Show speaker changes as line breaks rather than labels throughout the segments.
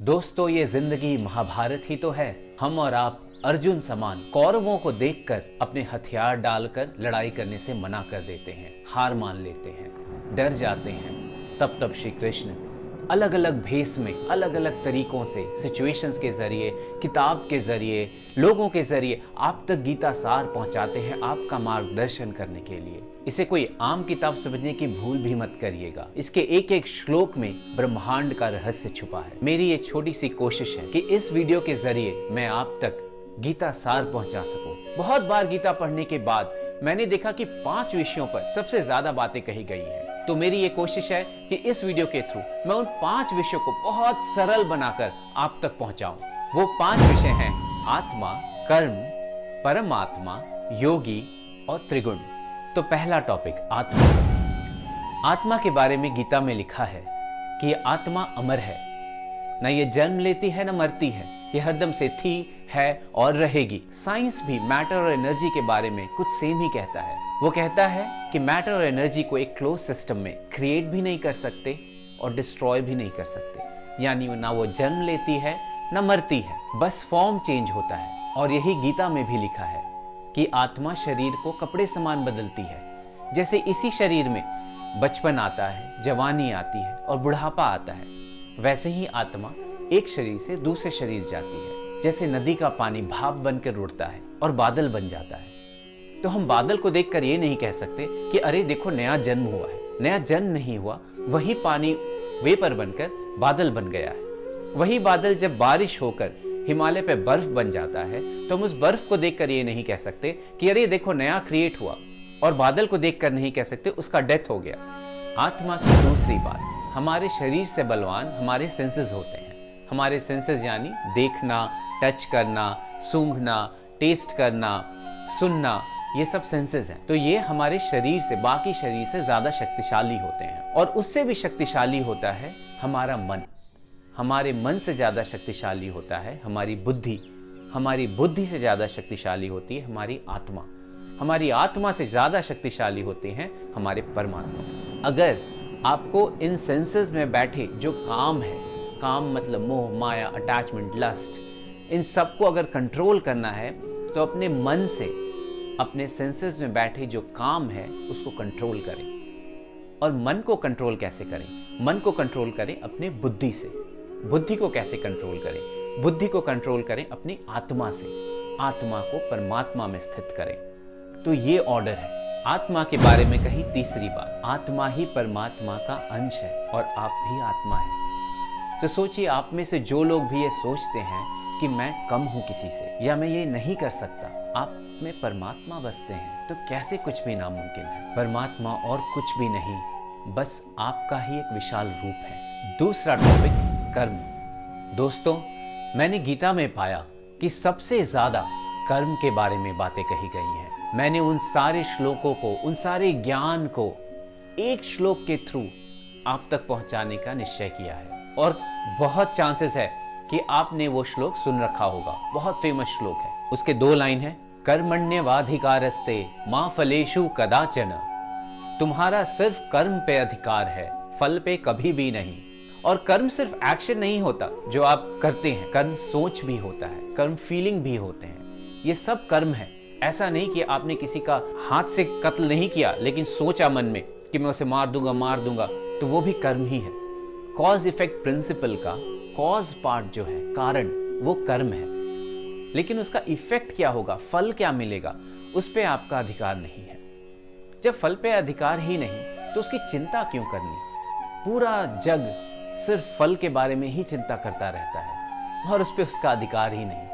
दोस्तों, ये जिंदगी महाभारत ही तो है। हम और आप अर्जुन समान कौरवों को देखकर अपने हथियार डालकर लड़ाई करने से मना कर देते हैं, हार मान लेते हैं, डर जाते हैं। तब श्री कृष्ण अलग अलग भेष में, अलग अलग तरीकों से, सिचुएशंस के जरिए, किताब के जरिए, लोगों के जरिए आप तक गीता सार पहुंचाते हैं, आपका मार्गदर्शन करने के लिए। इसे कोई आम किताब समझने की भूल भी मत करिएगा। इसके एक एक श्लोक में ब्रह्मांड का रहस्य छुपा है। मेरी ये छोटी सी कोशिश है कि इस वीडियो के जरिए मैं आप तक गीता सार पहुंचा सकूं। बहुत बार गीता पढ़ने के बाद मैंने देखा कि 5 विषयों पर सबसे ज्यादा बातें कही गई हैं। तो मेरी ये कोशिश है कि इस वीडियो के थ्रू मैं उन 5 विषयों को बहुत सरल बनाकर आप तक पहुंचाऊं। वो 5 विषय हैं आत्मा, कर्म, परमात्मा, योगी और त्रिगुण। तो पहला टॉपिक आत्मा। आत्मा के बारे में गीता में लिखा है कि ये आत्मा अमर है, न ये जन्म लेती है न मरती है, ये हरदम से थी, है और रहेगी। साइंस भी मैटर और एनर्जी के बारे में कुछ सेम ही कहता है। वो कहता है कि मैटर और एनर्जी को एक क्लोज सिस्टम में क्रिएट भी नहीं कर सकते और डिस्ट्रॉय भी नहीं कर सकते, यानी ना वो जन्म लेती है न मरती है, बस फॉर्म चेंज होता है। और यही गीता में भी लिखा है कि आत्मा शरीर को कपड़े समान बदलती है। जैसे इसी शरीर में बचपन आता है, जवानी आती है और बुढ़ापा आता है, वैसे ही आत्मा एक शरीर से दूसरे शरीर जाती है। जैसे नदी का पानी भाप बनकर उड़ता है और बादल बन जाता है, तो हम बादल को देखकर ये नहीं कह सकते कि अरे देखो नया जन्म हुआ है। नया जन्म नहीं हुआ, वही पानी वेपर बनकर बादल बन गया है। वही बादल जब बारिश होकर हिमालय पे बर्फ बन जाता है, तो हम उस बर्फ को देखकर ये नहीं कह सकते कि अरे देखो नया क्रिएट हुआ, और बादल को देखकर नहीं कह सकते उसका डेथ हो गया। आत्मा की दूसरी बात, हमारे शरीर से बलवान हमारे सेंसेस होते हैं। हमारे सेंसेस यानी देखना, टच करना, सूंघना, टेस्ट करना, सुनना, ये सब सेंसेस हैं। तो ये हमारे शरीर से, बाकी शरीर से ज्यादा शक्तिशाली होते हैं। और उससे भी शक्तिशाली होता है हमारा मन। हमारे मन से ज्यादा शक्तिशाली होता है हमारी बुद्धि। हमारी बुद्धि से ज्यादा शक्तिशाली होती है हमारी आत्मा। हमारी आत्मा से ज्यादा शक्तिशाली होते हैं हमारे परमात्मा। अगर आपको इन सेंसेस में बैठे जो काम है, काम मतलब मोह, माया, अटैचमेंट, लस्ट, इन सबको अगर कंट्रोल करना है तो अपने मन से, अपने सेंसेस में बैठे जो काम है उसको कंट्रोल करें। और मन को कंट्रोल कैसे करें? मन को कंट्रोल करें अपने बुद्धि से। बुद्धि को कैसे कंट्रोल करें? बुद्धि को कंट्रोल करें अपनी आत्मा से। आत्मा को परमात्मा में स्थित करें। तो ये ऑर्डर है। आत्मा के बारे में कही तीसरी बात, आत्मा ही परमात्मा का अंश है और आप भी आत्मा है। तो सोचिए, आप में से जो लोग भी ये सोचते हैं कि मैं कम हूं किसी से, या मैं ये नहीं कर सकता, आप में परमात्मा बसते हैं, तो कैसे कुछ भी नामुमकिन है। परमात्मा और कुछ भी नहीं, बस आपका ही एक विशाल रूप है। दूसरा टॉपिक कर्म। दोस्तों, मैंने गीता में पाया कि सबसे ज्यादा कर्म के बारे में बातें कही गई हैं। मैंने उन सारे श्लोकों को, उन सारे ज्ञान को एक श्लोक के थ्रू आप तक पहुंचाने का निश्चय किया है। और बहुत चांसेस है कि आपने वो श्लोक सुन रखा होगा। बहुत फेमस श्लोक है। उसके 2 लाइन है, कर्मण्येवाधिकारस्ते मा फलेषु कदाचन। तुम्हारा सिर्फ कर्म पे अधिकार है, फल पे कभी भी नहीं। और कर्म सिर्फ एक्शन नहीं होता जो आप करते हैं, कर्म सोच भी होता है, कर्म फीलिंग भी होते हैं। ये सब कर्म है। ऐसा नहीं कि आपने किसी का हाथ से कत्ल नहीं किया लेकिन सोचा मन में कि मैं उसे मार दूंगा, तो वो भी कर्म ही है। कॉज इफेक्ट प्रिंसिपल का कॉज पार्ट जो है, कारण, वो कर्म है। लेकिन उसका इफेक्ट क्या होगा, फल क्या मिलेगा, उस पे आपका अधिकार नहीं है। जब फल पे अधिकार ही नहीं तो उसकी चिंता क्यों करनी? पूरा जग सिर्फ फल के बारे में ही चिंता करता रहता है और उस पे उसका अधिकार ही नहीं,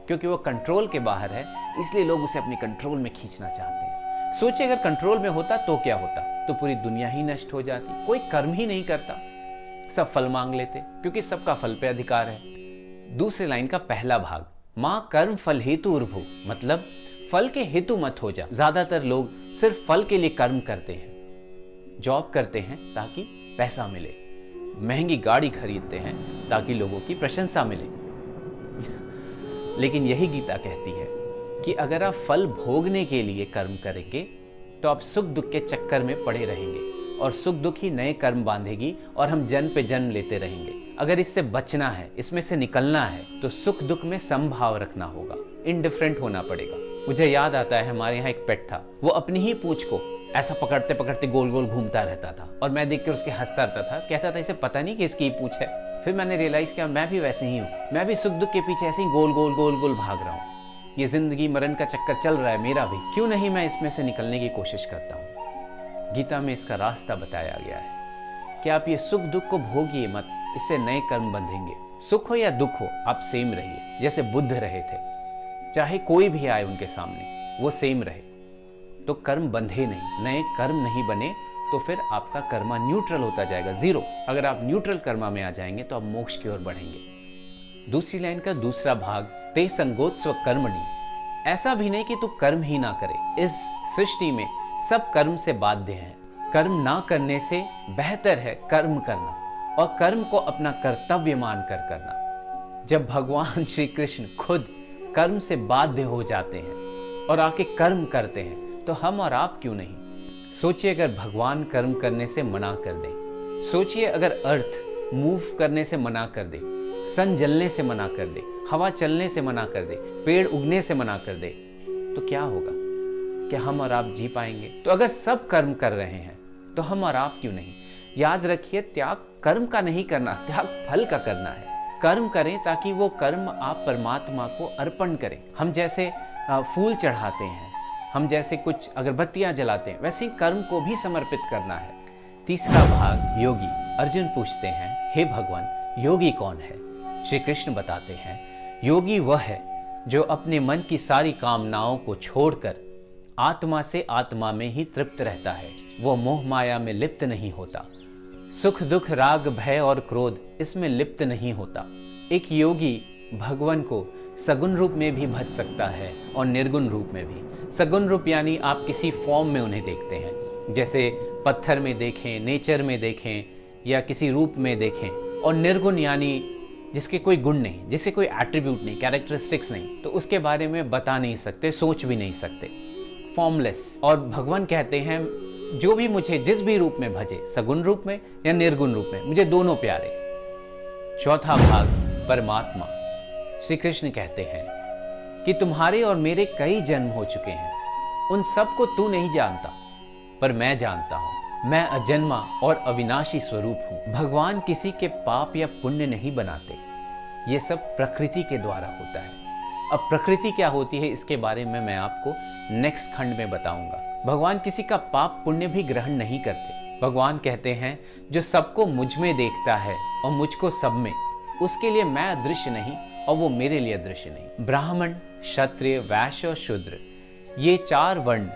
क्योंकि वो कंट्रोल के बाहर है, इसलिए लोग उसे अपने कंट्रोल में खींचना चाहते हैं। सोचिए, अगर कंट्रोल में होता तो क्या होता? तो पूरी दुनिया ही नष्ट हो जाती। कोई कर्म ही नहीं करता, सब फल मांग लेते, क्योंकि सबका फल पे अधिकार है। दूसरी लाइन का पहला भाग, माँ कर्म फल हेतु उर्भु, मतलब फल के हेतु मत हो जा। ज्यादातर लोग सिर्फ फल के लिए कर्म करते हैं। जॉब करते हैं ताकि पैसा मिले, महंगी गाड़ी खरीदते हैं ताकि लोगों की प्रशंसा मिले। लेकिन यही गीता कहती है कि अगर आप फल भोगने के लिए कर्म करेंगे तो आप सुख दुख के चक्कर में पड़े रहेंगे और सुख दुख ही नए कर्म बांधेगी और हम जन्म पे जन्म लेते रहेंगे। अगर इससे बचना है, इसमें से निकलना है, तो सुख दुख में समभाव रखना होगा, इनडिफरेंट होना पड़ेगा। मुझे याद आता है हमारे यहाँ एक पेट था, वो अपनी ही पूंछ को ऐसा पकड़ते पकड़ते गोल गोल घूमता रहता था और मैं देख कर उसके हंसता रहता था, कहता था इसे पता नहीं कि इसकी पूंछ है। फिर मैंने रियलाइज किया मैं भी वैसे ही हूँ, मैं भी सुख दुख के पीछे ऐसे ही गोल गोल गोल गोल भाग रहा हूँ। ये जिंदगी मरण का चक्कर चल रहा है मेरा भी, क्यों नहीं मैं इसमें से निकलने की कोशिश करता हूँ। गीता में इसका रास्ता बताया गया है कि आप ये सुख दुख को भोगिए मत, इससे नए कर्म बंधेंगे। सुख हो या दुख हो, आप सेम रहिए, जैसे बुद्ध रहे थे। चाहे कोई भी आए उनके सामने, वो सेम रहे, तो कर्म बंधे नहीं, नए कर्म नहीं बने, तो फिर आपका कर्मा न्यूट्रल होता जाएगा, जीरो। अगर आप न्यूट्रल कर्मा में आ जाएंगे तो आप मोक्ष की ओर बढ़ेंगे। दूसरी लाइन का दूसरा भाग, ते संगोत्स्व कर्मणि। ऐसा भी नहीं कि तू कर्म ही ना करे, इस सृष्टि में सब कर्म से बाध्य हैं। कर्म ना करने से बेहतर है कर्म करना, और कर्म को अपना कर्तव्य मानकर करना। जब भगवान श्री कृष्ण खुद कर्म से बाध्य हो जाते हैं और आके कर्म करते हैं, तो हम और आप क्यों नहीं। सोचिए अगर भगवान कर्म करने से मना कर दे, सोचिए अगर अर्थ मूव करने से मना कर दे, सन जलने से मना कर दे, हवा चलने से मना कर दे, पेड़ उगने से मना कर दे, तो क्या होगा? क्या हम और आप जी पाएंगे? तो अगर सब कर्म कर रहे हैं तो हम और आप क्यों नहीं। याद रखिए, त्याग कर्म का नहीं करना, त्याग फल का करना है। कर्म करें ताकि वो कर्म आप परमात्मा को अर्पण करें। हम जैसे फूल चढ़ाते हैं, हम जैसे कुछ अगरबत्तियां जलाते हैं, वैसे ही कर्म को भी समर्पित करना है। तीसरा भाग, योगी। अर्जुन पूछते हैं, हे भगवान, योगी कौन है? श्री कृष्ण बताते हैं, योगी वह है जो अपने मन की सारी कामनाओं को छोड़कर आत्मा से आत्मा में ही तृप्त रहता है। वो मोह माया में लिप्त नहीं होता, सुख दुख राग भय और क्रोध इसमें लिप्त नहीं होता। एक योगी भगवान को सगुण रूप में भी भज सकता है और निर्गुण रूप में भी। सगुण रूप यानी आप किसी फॉर्म में उन्हें देखते हैं, जैसे पत्थर में देखें, नेचर में देखें, या किसी रूप में देखें। और निर्गुण यानी जिसके कोई गुण नहीं, जिसके कोई एट्रीब्यूट नहीं, कैरेक्टरिस्टिक्स नहीं, तो उसके बारे में बता नहीं सकते, सोच भी नहीं सकते, फॉर्मलेस। और भगवान कहते हैं, जो भी मुझे जिस भी रूप में भजे, सगुण रूप में या निर्गुण रूप में, मुझे दोनों प्यारे। चौथा भाग, परमात्मा। श्री कृष्ण कहते हैं कि तुम्हारे और मेरे कई जन्म हो चुके हैं, उन सब को तू नहीं जानता, पर मैं जानता हूं। मैं अजन्मा और अविनाशी स्वरूप हूं। भगवान किसी के पाप या पुण्य नहीं बनाते, ये सब प्रकृति के द्वारा होता है। अब प्रकृति क्या होती है, इसके बारे में मैं आपको नेक्स्ट खंड में बताऊंगा। भगवान किसी का पाप पुण्य भी ग्रहण नहीं करते। भगवान कहते हैं, जो सबको मुझ में देखता है और मुझको सब में, उसके लिए मैं अदृश्य नहीं और वो मेरे लिए अदृश्य नहीं। ब्राह्मण, क्षत्रिय, वैश्य और शूद्र, ये चार वर्ण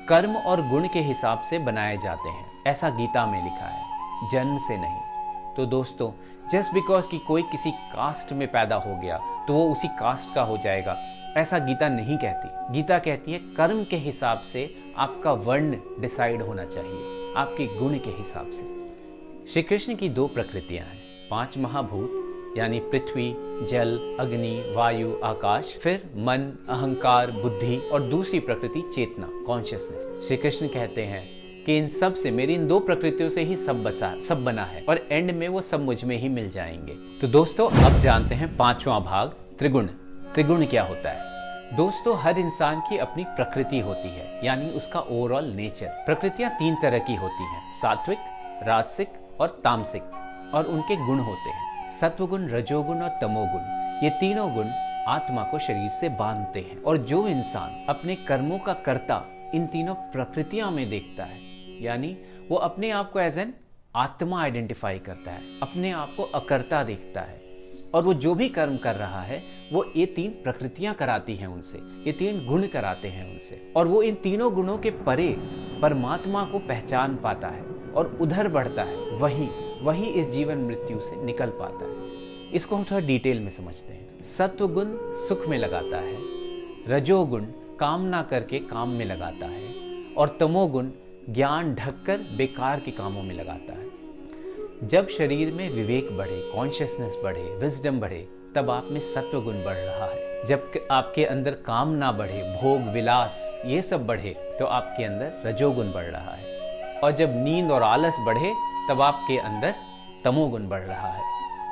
कर्म और गुण के हिसाब से बनाए जाते हैं, ऐसा गीता में लिखा है, जन्म से नहीं। तो दोस्तों, जस्ट बिकॉज कि कोई किसी कास्ट में पैदा हो गया तो वो उसी कास्ट का हो जाएगा, ऐसा गीता नहीं कहती। गीता कहती है कर्म के हिसाब से आपका वर्ण डिसाइड होना चाहिए, आपके गुण के हिसाब से। श्री कृष्ण की दो प्रकृतियां हैं, 5 महाभूत यानी पृथ्वी, जल, अग्नि, वायु, आकाश, फिर मन, अहंकार, बुद्धि, और दूसरी प्रकृति चेतना, कॉन्शियसनेस। श्री कृष्ण कहते हैं कि इन सब से, मेरी इन दो प्रकृतियों से ही सब बना है, और एंड में वो सब मुझ में ही मिल जाएंगे। तो दोस्तों, अब जानते हैं 5वां भाग, त्रिगुण। त्रिगुण क्या होता है? दोस्तों, हर इंसान की अपनी प्रकृति होती है, यानी उसका ओवरऑल नेचर। प्रकृतियां 3 तरह की होती हैं, सात्विक, राजसिक और तामसिक, और उनके गुण होते हैं, सत्वगुण, रजोगुण और तमोगुण। ये तीनों गुण आत्मा को शरीर से बांधते हैं। और जो इंसान अपने कर्मों का कर्ता इन तीनों प्रकृतियों में देखता है, यानी वो अपने आप को एज एन आत्मा आइडेंटिफाई करता है, अपने आप को अकर्ता देखता है, और वो जो भी कर्म कर रहा है वो ये 3 प्रकृतियां कराती हैं उनसे, ये 3 गुण कराते हैं उनसे, और वो इन तीनों गुणों के परे परमात्मा को पहचान पाता है और उधर बढ़ता है, वही इस जीवन मृत्यु से निकल पाता है। इसको हम थोड़ा डिटेल में समझते हैं। सत्वगुण सुख में लगाता है, रजोगुण कामना करके काम में लगाता है, और तमोगुण ज्ञान ढककर बेकार के कामों में लगाता है। जब शरीर में विवेक बढ़े, कॉन्शियसनेस बढ़े, विजडम बढ़े, तब आप में सत्वगुण बढ़ रहा है। जब आपके अंदर काम ना बढ़े, भोग विलास ये सब बढ़े, तो आपके अंदर रजोगुण बढ़ रहा है। और जब नींद और आलस बढ़े, तब आपके अंदर तमोगुण बढ़ रहा है।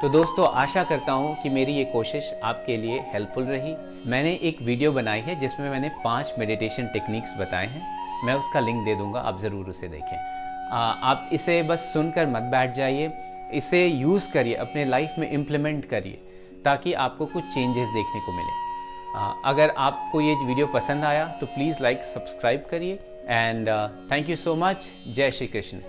तो दोस्तों आशा करता हूँ कि मेरी ये कोशिश आपके लिए हेल्पफुल रही। मैंने एक वीडियो बनाई है जिसमें मैंने 5 मेडिटेशन टेक्निक्स बताए हैं, मैं उसका लिंक दे दूँगा, आप ज़रूर उसे देखें। आप इसे बस सुनकर मत बैठ जाइए, इसे यूज़ करिए, अपने लाइफ में इम्प्लीमेंट करिए ताकि आपको कुछ चेंजेस देखने को मिले। अगर आपको ये वीडियो पसंद आया तो प्लीज़ लाइक सब्सक्राइब करिए and thank you so much. जय श्री कृष्ण।